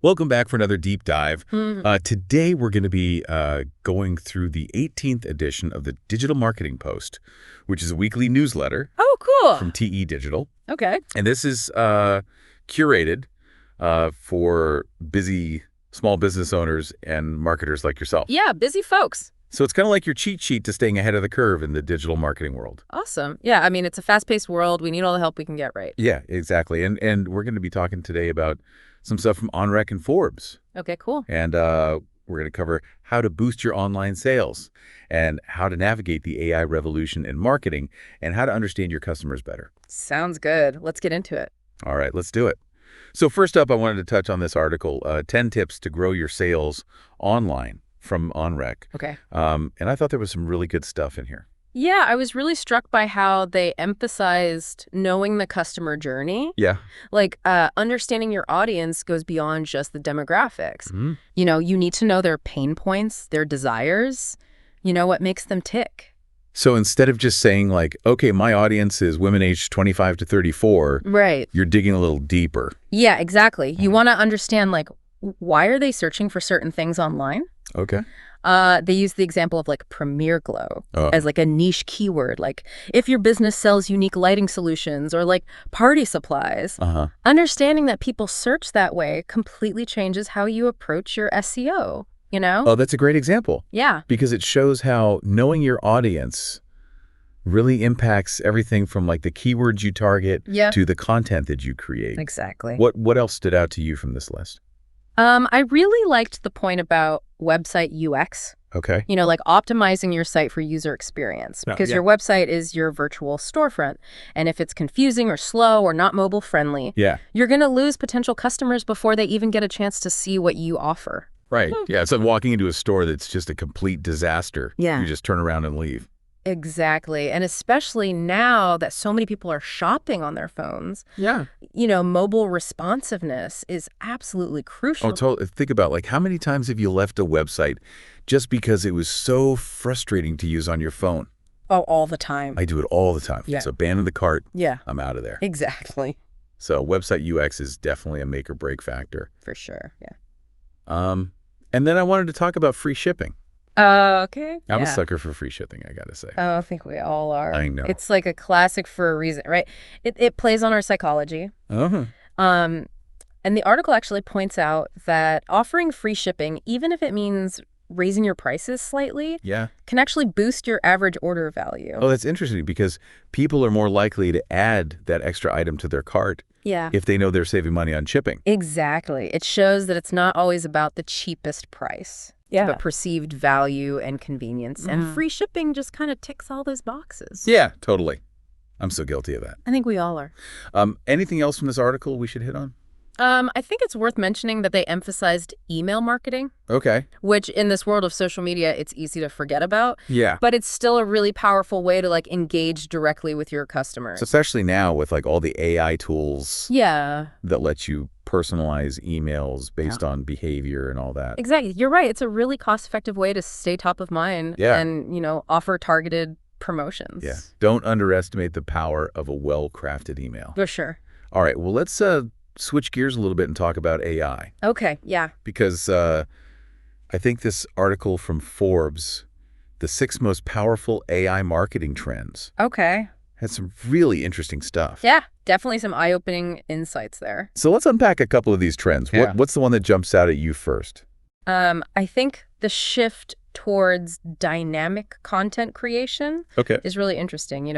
Welcome back for another deep dive. Hmm. Today, we're going to be going through the 18th edition of the Digital Marketing Post, which is a weekly newsletter Oh, cool. from TE Digital. Okay. And this is curated for busy small business owners and marketers like yourself. Yeah, busy folks. So it's kind of like your cheat sheet to staying ahead of the curve in the digital marketing world. Awesome. Yeah, I mean, it's a fast-paced world. We need all the help we can get, right? Yeah, exactly. And we're going to be talking today about some stuff from OnRec and Forbes. Okay, cool. And we're going to cover how to boost your online sales and how to navigate the AI revolution in marketing and how to understand your customers better. Sounds good. Let's get into it. All right, let's do it. So first up, I wanted to touch on this article, 10 tips to grow your sales online from OnRec. Okay. And I thought there was some really good stuff in here. Yeah, I was really struck by how they emphasized knowing the customer journey. Yeah. Like, understanding your audience goes beyond just the demographics. Mm-hmm. You know, you need to know their pain points, their desires, what makes them tick. So instead of just saying like, okay, my audience is women aged 25 to 34, Right. you're digging a little deeper. Yeah, exactly. You want to understand, like, why are they searching for certain things online? Okay. They use the example of like Premier Glow Oh. as like a niche keyword. Like if your business sells unique lighting solutions or like party supplies, Uh-huh. understanding that people search that way completely changes how you approach your SEO, Oh, that's a great example. Yeah, Because it shows how knowing your audience really impacts everything from like the keywords you target Yeah. to the content that you create. exactly. What else stood out to you from this list? I really liked the point about website UX. Okay. Like optimizing your site for user experience, Oh, because yeah. your website is your virtual storefront. And if it's confusing or slow or not mobile friendly, Yeah. you're going to lose potential customers before they even get a chance to see what you offer. Right. Yeah. It's like walking into a store that's just a complete disaster. Yeah. You just turn around and leave. Exactly. And especially now that so many people are shopping on their phones, Yeah. mobile responsiveness is absolutely crucial. Think about like how many times have you left a website just because it was so frustrating to use on your phone? Oh, all the time. I do it all the time. Yeah. So abandon the cart. Yeah, I'm out of there. exactly. So website UX is definitely a make or break factor. For sure. Yeah. And then I wanted to talk about free shipping. Okay. I'm a Yeah. sucker for free shipping, I gotta say. Oh, I think we all are. I know. It's like a classic for a reason, right? It plays on our psychology. Uh-huh. And the article actually points out that offering free shipping, even if it means raising your prices slightly, Yeah. can actually boost your average order value. Oh, that's interesting because people are more likely to add that extra item to their cart Yeah. if they know they're saving money on shipping. Exactly. It shows that it's not always about the cheapest price, but perceived value and convenience. And free shipping just kind of ticks all those boxes. Yeah, totally. I'm so guilty of that. I think we all are. Anything else from this article we should hit on? I think it's worth mentioning that they emphasized email marketing, Okay. which in this world of social media, it's easy to forget about. Yeah. But it's still a really powerful way to like engage directly with your customers. So especially now with like all the AI tools Yeah, that let you personalize emails based on behavior and all that. exactly. You're right. It's a really cost-effective way to stay top of mind Yeah. and, offer targeted promotions. Yeah. Don't underestimate the power of a well-crafted email. For sure. All right. Well, let's switch gears a little bit and talk about AI. Okay. Yeah. Because I think this article from Forbes, the 6 most powerful AI marketing trends, Okay. had some really interesting stuff. Yeah. Definitely some eye-opening insights there. So let's unpack a couple of these trends. Yeah. What's the one that jumps out at you first? I think the shift towards dynamic content creation Okay. is really interesting.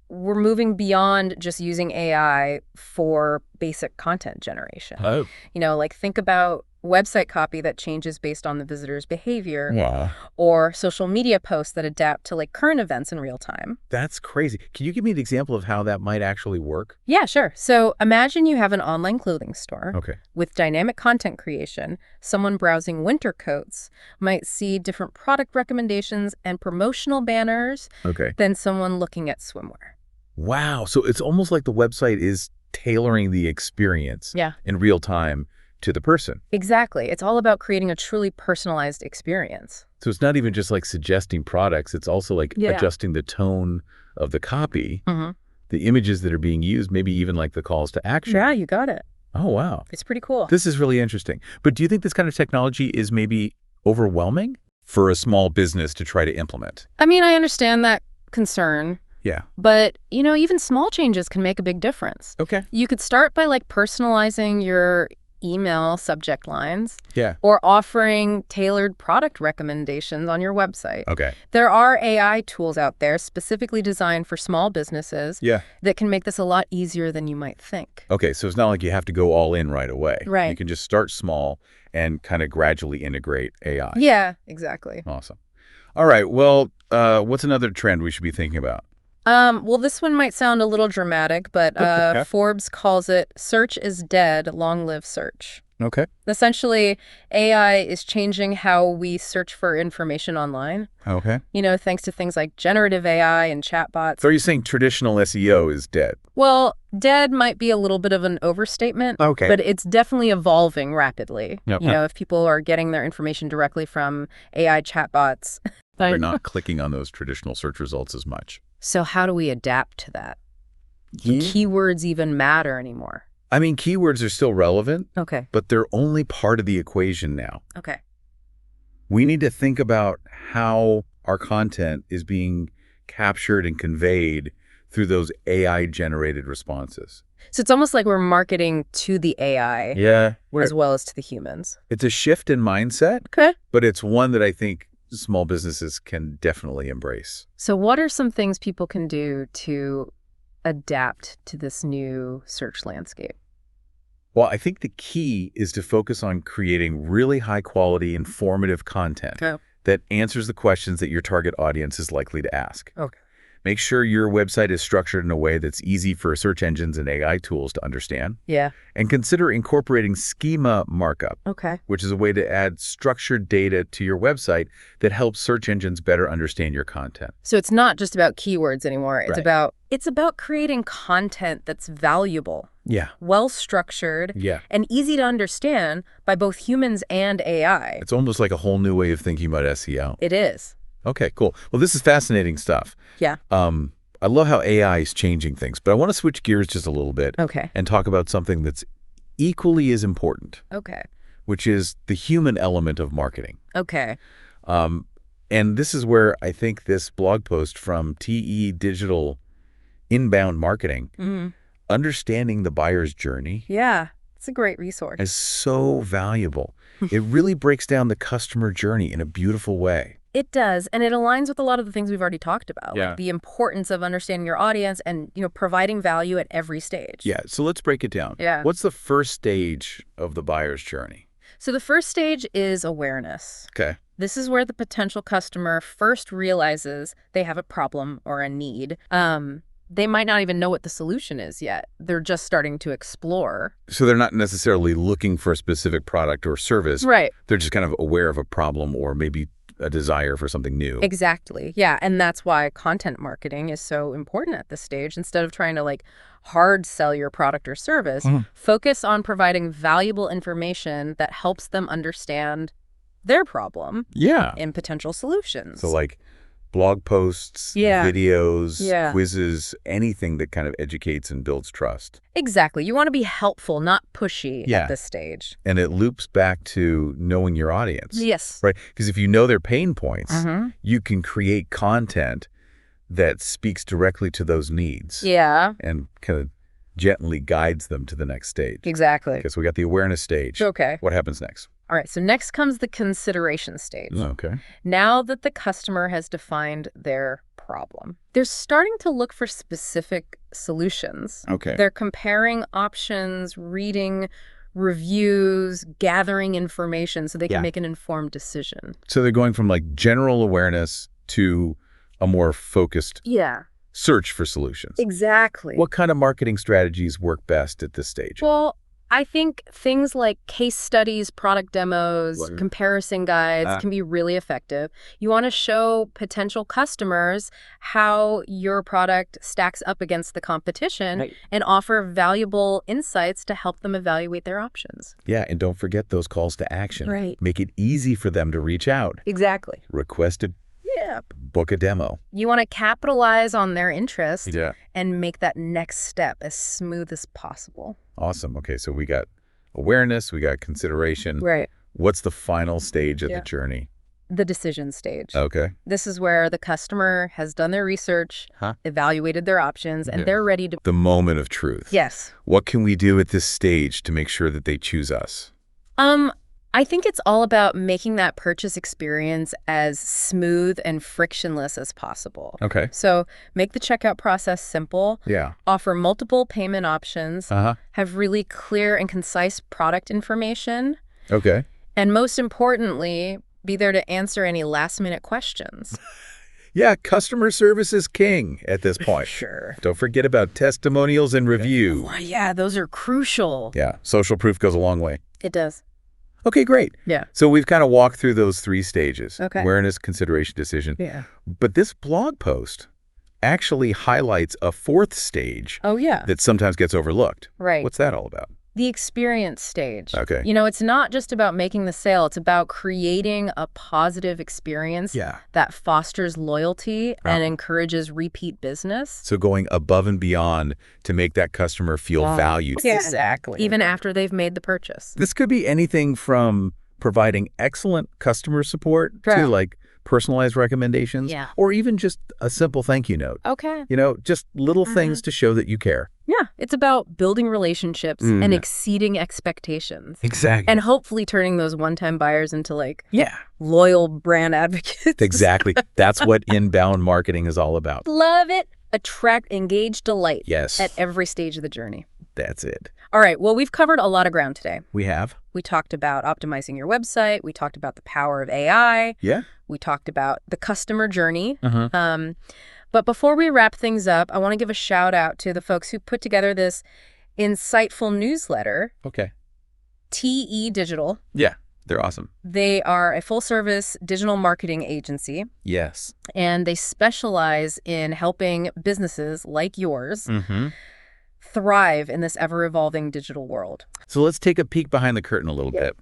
We're moving beyond just using AI for basic content generation. Oh. Like think about website copy that changes based on the visitor's behavior, Wow. or social media posts that adapt to like current events in real time. That's crazy. Can you give me an example of how that might actually work? Yeah, sure. So imagine you have an online clothing store. Okay. With dynamic content creation. Someone browsing winter coats might see different product recommendations and promotional banners Okay. than someone looking at swimwear. Wow. So it's almost like the website is tailoring the experience Yeah. in real time to the person. Exactly. It's all about creating a truly personalized experience. So it's not even just like suggesting products. It's also like Yeah. adjusting the tone of the copy, Mm-hmm. the images that are being used, maybe even like the calls to action. Yeah, you got it. Oh, wow. It's pretty cool. This is really interesting. But do you think this kind of technology is maybe overwhelming for a small business to try to implement? I mean, I understand that concern. Yeah. But, even small changes can make a big difference. Okay. You could start by personalizing your email subject lines. Yeah. Or offering tailored product recommendations on your website. Okay. There are AI tools out there specifically designed for small businesses that can make this a lot easier than you might think. Okay, so it's not like you have to go all in right away. Right. You can just start small and kind of gradually integrate AI. Yeah, exactly. Awesome. All right, well, what's another trend we should be thinking about? Well, this one might sound a little dramatic, but Forbes calls it "Search is dead, long live search." Okay. Essentially, AI is changing how we search for information online. Okay. Thanks to things like generative AI and chatbots. So are you saying traditional SEO is dead? Well, dead might be a little bit of an overstatement. Okay. But it's definitely evolving rapidly. Yep. If people are getting their information directly from AI chatbots. They're not clicking on those traditional search results as much. So how do we adapt to that? Do keywords even matter anymore? I mean, keywords are still relevant. Okay. But they're only part of the equation now. Okay. We need to think about how our content is being captured and conveyed through those AI-generated responses. So it's almost like we're marketing to the AI as well as to the humans. It's a shift in mindset, Okay. but it's one that I think small businesses can definitely embrace. So what are some things people can do to adapt to this new search landscape? Well, I think the key is to focus on creating really high-quality, informative content that answers the questions that your target audience is likely to ask. Okay. Make sure your website is structured in a way that's easy for search engines and AI tools to understand. Yeah. And consider incorporating schema markup, which is a way to add structured data to your website that helps search engines better understand your content. So it's not just about keywords anymore. It's about creating content that's valuable. Yeah. Well-structured. Yeah. And easy to understand by both humans and AI. It's almost like a whole new way of thinking about SEO. It is. Okay, cool. Well, this is fascinating stuff. Yeah. I love how AI is changing things, but I want to switch gears just a little bit and talk about something that's equally as important. Okay. Which is the human element of marketing. Okay. And this is where I think this blog post from TE Digital Inbound Marketing, understanding the buyer's journey. Yeah, it's a great resource. Is so valuable. It really breaks down the customer journey in a beautiful way. It does, and it aligns with a lot of the things we've already talked about, Yeah. like the importance of understanding your audience and, providing value at every stage. Yeah, so let's break it down. Yeah. What's the first stage of the buyer's journey? So the first stage is awareness. Okay. This is where the potential customer first realizes they have a problem or a need. They might not even know what the solution is yet. They're just starting to explore. So they're not necessarily looking for a specific product or service. Right. They're just kind of aware of a problem or maybe a desire for something new. Exactly. Yeah. And that's why content marketing is so important at this stage. Instead of trying to hard sell your product or service, focus on providing valuable information that helps them understand their problem and potential solutions. So blog posts, videos, quizzes, anything that kind of educates and builds trust. Exactly. You want to be helpful, not pushy at this stage. And it loops back to knowing your audience. Yes. Right? Because if you know their pain points, you can create content that speaks directly to those needs. Yeah. And kind of gently guides them to the next stage. Exactly. Okay, so we got the awareness stage. Okay. What happens next? All right, so next comes the consideration stage. Okay. Now that the customer has defined their problem, they're starting to look for specific solutions. Okay. They're comparing options, reading reviews, gathering information so they can make an informed decision. So they're going from general awareness to a more focused search for solutions. Exactly. What kind of marketing strategies work best at this stage? Well, I think things like case studies, product demos, comparison guides can be really effective. You want to show potential customers how your product stacks up against the competition and offer valuable insights to help them evaluate their options. Yeah, and don't forget those calls to action. Right. Make it easy for them to reach out. Exactly. Request a book a demo. You want to capitalize on their interest and make that next step as smooth as possible. Awesome. Okay, so we got awareness, we got consideration. Right. What's the final stage of the journey? The decision stage. Okay. This is where the customer has done their research, evaluated their options, and they're ready to... The moment of truth. Yes. What can we do at this stage to make sure that they choose us? I think it's all about making that purchase experience as smooth and frictionless as possible. Okay. So make the checkout process simple. Yeah. Offer multiple payment options. Have really clear and concise product information. Okay. And most importantly, be there to answer any last-minute questions. Yeah, customer service is king at this point. Sure. Don't forget about testimonials and review. Oh, yeah, those are crucial. Yeah, social proof goes a long way. It does. Okay, great. Yeah. So we've kind of walked through those 3 stages. Okay. Awareness, consideration, decision. Yeah. But this blog post actually highlights a 4th stage Oh, yeah. that sometimes gets overlooked. Right. What's that all about? The experience stage. Okay. You know, it's not just about making the sale. It's about creating a positive experience that fosters loyalty and encourages repeat business. So going above and beyond to make that customer feel valued. Yeah. Exactly. Even after they've made the purchase. This could be anything from providing excellent customer support to like personalized recommendations or even just a simple thank you note. Okay. You know, just little things to show that you care. Yeah, it's about building relationships and exceeding expectations. Exactly. And hopefully turning those one-time buyers into like loyal brand advocates. Exactly. That's what inbound marketing is all about. Love it. Attract, engage, delight. Yes. At every stage of the journey. That's it. All right. Well, we've covered a lot of ground today. We have. We talked about optimizing your website. We talked about the power of AI. Yeah. We talked about the customer journey. But before we wrap things up, I want to give a shout out to the folks who put together this insightful newsletter. Okay. TE Digital. Yeah. They're awesome. They are a full-service digital marketing agency. Yes. And they specialize in helping businesses like yours thrive in this ever-evolving digital world. So let's take a peek behind the curtain a little bit.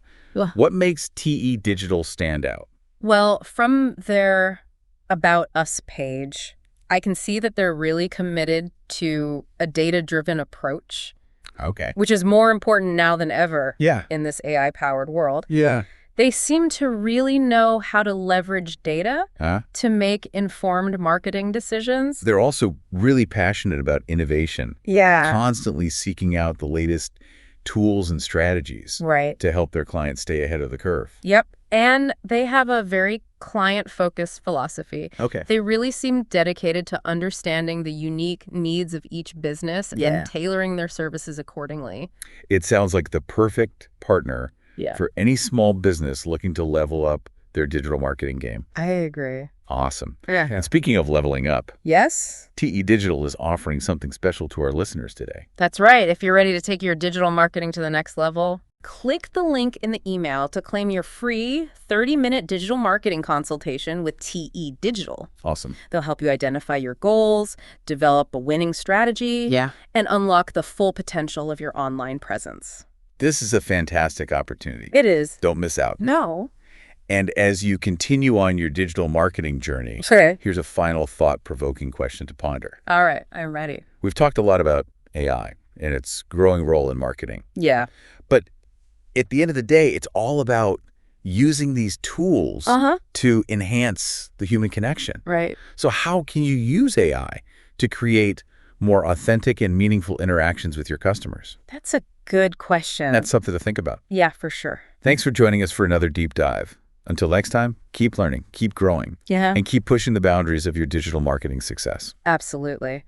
What makes TE Digital stand out? Well, from their About Us page, I can see that they're really committed to a data-driven approach. Okay. Which is more important now than ever Yeah. in this AI-powered world. Yeah. They seem to really know how to leverage data to make informed marketing decisions. They're also really passionate about innovation. Yeah. Constantly seeking out the latest tools and strategies to help their clients stay ahead of the curve. Yep. And they have a very client-focused philosophy. Okay. They really seem dedicated to understanding the unique needs of each business and tailoring their services accordingly. It sounds like the perfect partner for any small business looking to level up their digital marketing game. I agree. Awesome. Yeah. And speaking of leveling up, yes, TE Digital is offering something special to our listeners today. That's right. If you're ready to take your digital marketing to the next level, click the link in the email to claim your free 30-minute digital marketing consultation with TE Digital. Awesome. They'll help you identify your goals, develop a winning strategy, and unlock the full potential of your online presence. This is a fantastic opportunity. It is. Don't miss out. No. And as you continue on your digital marketing journey, here's a final thought-provoking question to ponder. All right, I'm ready. We've talked a lot about AI and its growing role in marketing. Yeah. But at the end of the day, it's all about using these tools to enhance the human connection. Right. So how can you use AI to create more authentic and meaningful interactions with your customers? That's a good question. That's something to think about. Yeah, for sure. Thanks for joining us for another deep dive. Until next time, keep learning, keep growing, and keep pushing the boundaries of your digital marketing success. Absolutely.